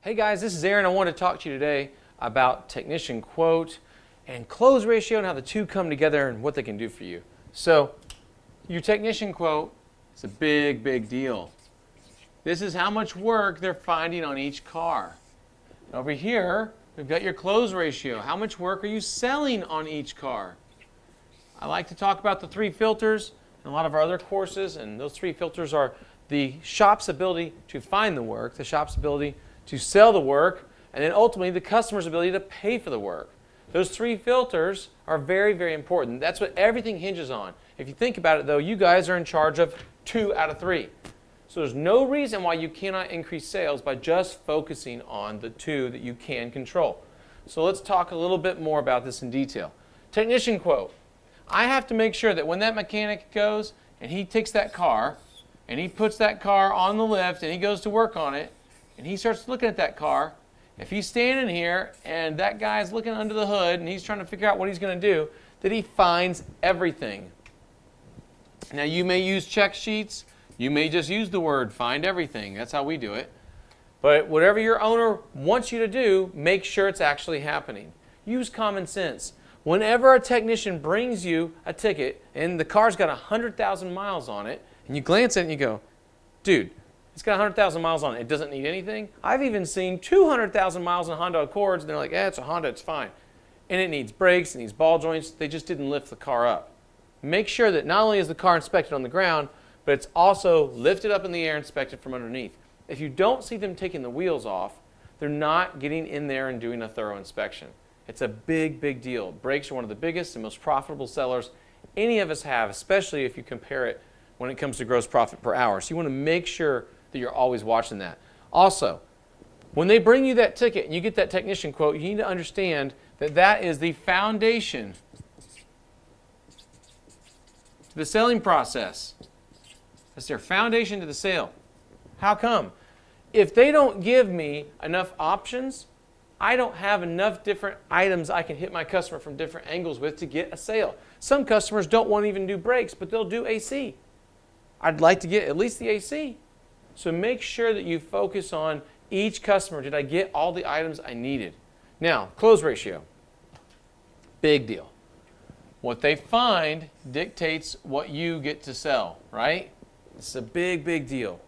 Hey guys, this is Aaron. I want to talk to you today about technician quote and close ratio and how the two come together and what they can do for you. So your technician quote is a big deal. This is how much work they're finding on each car. Over here, we've got your close ratio. How much work are you selling on each car? I like to talk about the three filters in a lot of our other courses, and those three filters are the shop's ability to find the work, the shop's ability to sell the work, and then ultimately the customer's ability to pay for the work. Those three filters are very important. That's what everything hinges on. If you think about it though, you guys are in charge of 2 out of 3. So there's no reason why you cannot increase sales by just focusing on the 2 that you can control. So let's talk a little bit more about this in detail. Technician quote. I have to make sure that when that mechanic goes and he takes that car and he puts that car on the lift and he goes to work on it, and he starts looking at that car, if he's standing here and that guy's looking under the hood and he's trying to figure out what he's going to do, that he finds everything. Now you may use check sheets, you may just use the word find everything. That's how we do it. But whatever your owner wants you to do, make sure it's actually happening. Use common sense. Whenever a technician brings you a ticket and the car's got 100,000 miles on it, and you glance at it and you go, dude, it's got 100,000 miles on it. It doesn't need anything. I've even seen 200,000 miles in Honda Accords, and they're like, it's a Honda, it's fine. And it needs brakes, it needs ball joints. They just didn't lift the car up. Make sure that not only is the car inspected on the ground, but it's also lifted up in the air, inspected from underneath. If you don't see them taking the wheels off, they're not getting in there and doing a thorough inspection. It's a big deal. Brakes are one of the biggest and most profitable sellers any of us have, especially if you compare it when it comes to gross profit per hour. So you want to make sure that you're always watching that. Also, when they bring you that ticket and you get that technician quote, you need to understand that that is the foundation to the selling process. That's their foundation to the sale. How come? If they don't give me enough options, I don't have enough different items I can hit my customer from different angles with to get a sale. Some customers don't want to even do brakes, but they'll do AC. I'd like to get at least the AC. So make sure that you focus on each customer. Did I get all the items I needed? Now, close ratio. Big deal. What they find dictates what you get to sell, right? It's a big deal.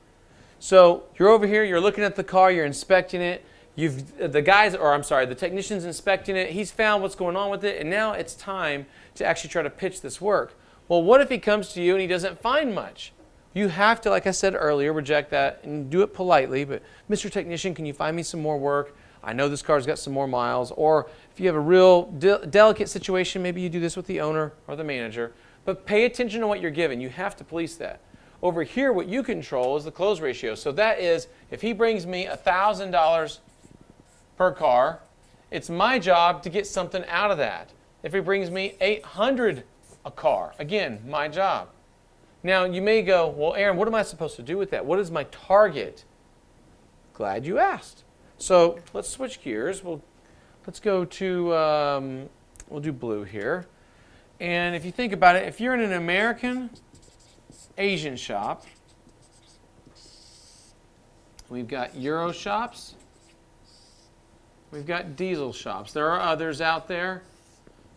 So you're over here, you're looking at the car, you're inspecting it. The technician's inspecting it. He's found what's going on with it, and now it's time to actually try to pitch this work. Well, what if he comes to you and he doesn't find much? You have to, like I said earlier, reject that and do it politely. But, Mr. Technician, can you find me some more work? I know this car's got some more miles. Or if you have a real delicate situation, maybe you do this with the owner or the manager. But pay attention to what you're given. You have to police that. Over here, what you control is the close ratio. So that is, if he brings me $1,000 per car, it's my job to get something out of that. If he brings me $800 a car, again, my job. Now, you may go, well, Aaron, what am I supposed to do with that? What is my target? Glad you asked. So let's switch gears. Let's go to, we'll do blue here. And if you think about it, if you're in an American Asian shop, we've got Euro shops, we've got diesel shops. There are others out there,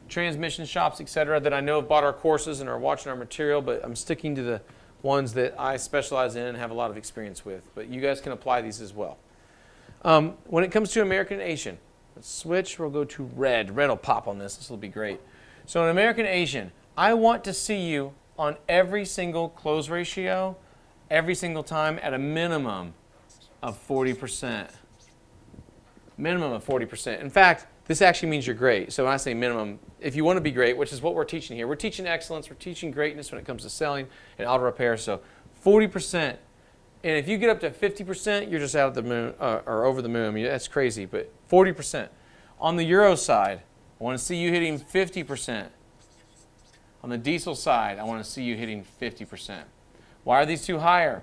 transmission shops, etc., that I know have bought our courses and are watching our material, but I'm sticking to the ones that I specialize in and have a lot of experience with. But you guys can apply these as well. When it comes to American Asian, let's switch. We'll go to red. Red will pop on this. This will be great. So in American Asian, I want to see you on every single close ratio, every single time at a minimum of 40%. Minimum of 40%. In fact, this actually means you're great. So when I say minimum, if you want to be great, which is what we're teaching here, we're teaching excellence, we're teaching greatness when it comes to selling and auto repair. So 40%. And if you get up to 50%, you're just out of the moon, or over the moon. I mean, that's crazy, but 40%. On the Euro side, I want to see you hitting 50%. On the diesel side, I want to see you hitting 50%. Why are these two higher?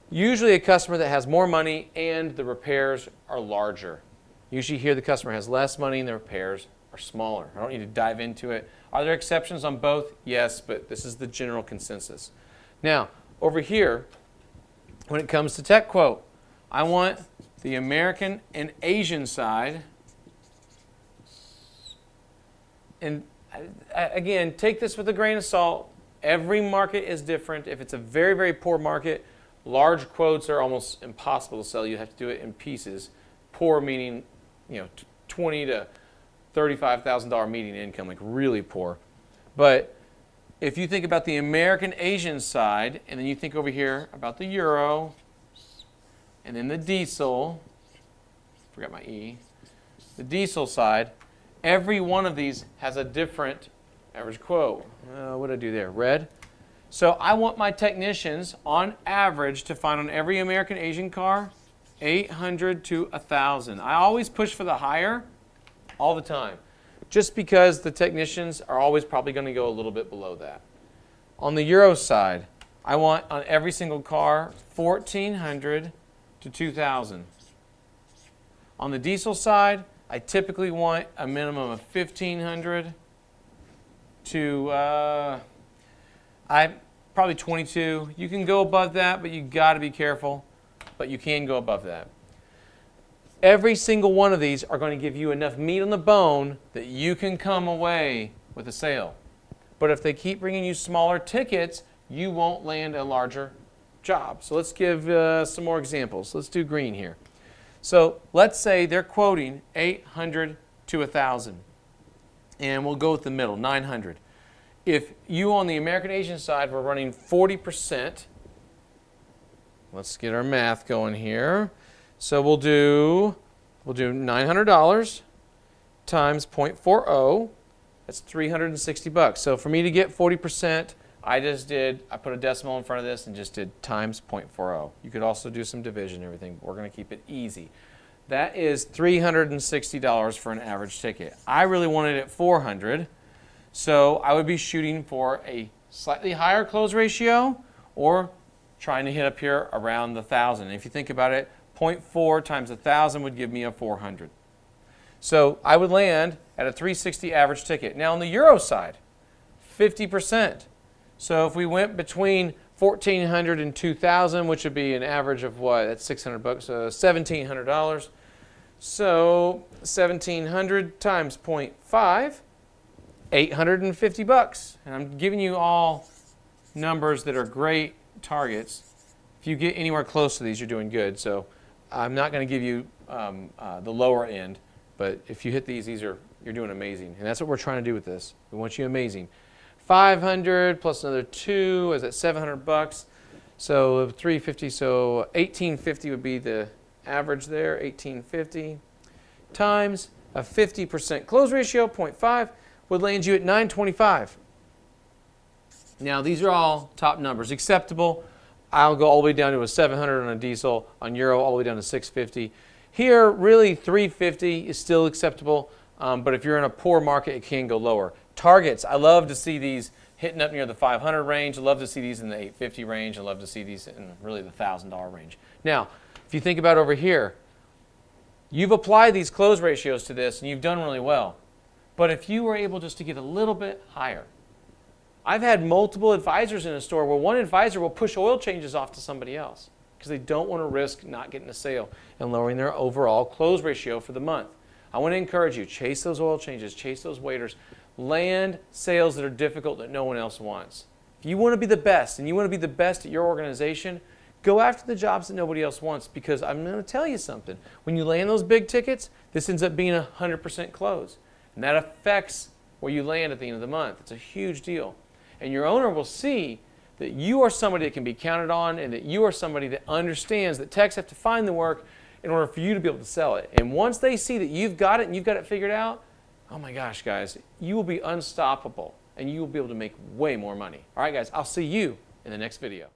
Usually a customer that has more money and the repairs are larger. Usually here the customer has less money and the repairs are smaller. I don't need to dive into it. Are there exceptions on both? Yes, but this is the general consensus. Now, over here, when it comes to tech quote, I want the American and Asian side. And again, take this with a grain of salt. Every market is different. If it's a very, very poor market, large quotes are almost impossible to sell. You have to do it in pieces. Poor meaning, $20,000 to $35,000 median income, like really poor. But if you think about the American Asian side, and then you think over here about the euro, and then the diesel, forgot my E, the diesel side, every one of these has a different average quote. What did I do there? Red. So I want my technicians, on average, to find on every American Asian car, 800 to 1,000. I always push for the higher, all the time, just because the technicians are always probably going to go a little bit below that. On the euro side, I want on every single car, 1,400 to 2,000. On the diesel side, I typically want a minimum of 1,500 to probably 22. You can go above that, but you got to be careful. But you can go above that. Every single one of these are going to give you enough meat on the bone that you can come away with a sale. But if they keep bringing you smaller tickets, you won't land a larger job. So let's give some more examples. Let's do green here. So let's say they're quoting 800 to 1,000. And we'll go with the middle, 900. If you on the American Asian side were running 40%, let's get our math going here. So we'll do $900 times 0.40. That's $360. So for me to get 40%, I put a decimal in front of this and just did times 0.40. You could also do some division and everything, but we're going to keep it easy. That is $360 for an average ticket. I really wanted it 400, so I would be shooting for a slightly higher close ratio or trying to hit up here around the 1,000. And if you think about it, 0.4 times 1,000 would give me a 400. So I would land at a 360 average ticket. Now on the euro side, 50%. So if we went between 1,400 and 2,000, which would be an average of what? That's $600, so $1,700. So 1,700 times 0.5, $850. And I'm giving you all numbers that are great targets. If you get anywhere close to these, you're doing good. So I'm not going to give you the lower end, but if you hit these, you're doing amazing. And that's what we're trying to do with this. We want you amazing. 500 plus another 2 is at $700. So 350, so 1850 would be the average there, 1850 times a 50% close ratio, 0.5, would land you at 925. Now these are all top numbers. Acceptable, I'll go all the way down to a 700 on a diesel, on euro all the way down to 650. Here, really 350 is still acceptable, but if you're in a poor market, it can go lower. Targets, I love to see these hitting up near the 500 range. I love to see these in the 850 range. I love to see these in really the $1,000 range. Now, if you think about over here, you've applied these close ratios to this and you've done really well. But if you were able just to get a little bit higher, I've had multiple advisors in a store where one advisor will push oil changes off to somebody else because they don't want to risk not getting a sale and lowering their overall close ratio for the month. I want to encourage you, chase those oil changes, chase those waiters, land sales that are difficult that no one else wants. If you want to be the best and you want to be the best at your organization, go after the jobs that nobody else wants, because I'm going to tell you something. When you land those big tickets, this ends up being a 100% close. And that affects where you land at the end of the month. It's a huge deal. And your owner will see that you are somebody that can be counted on and that you are somebody that understands that techs have to find the work in order for you to be able to sell it. And once they see that you've got it and you've got it figured out, oh my gosh, guys, you will be unstoppable and you will be able to make way more money. All right, guys, I'll see you in the next video.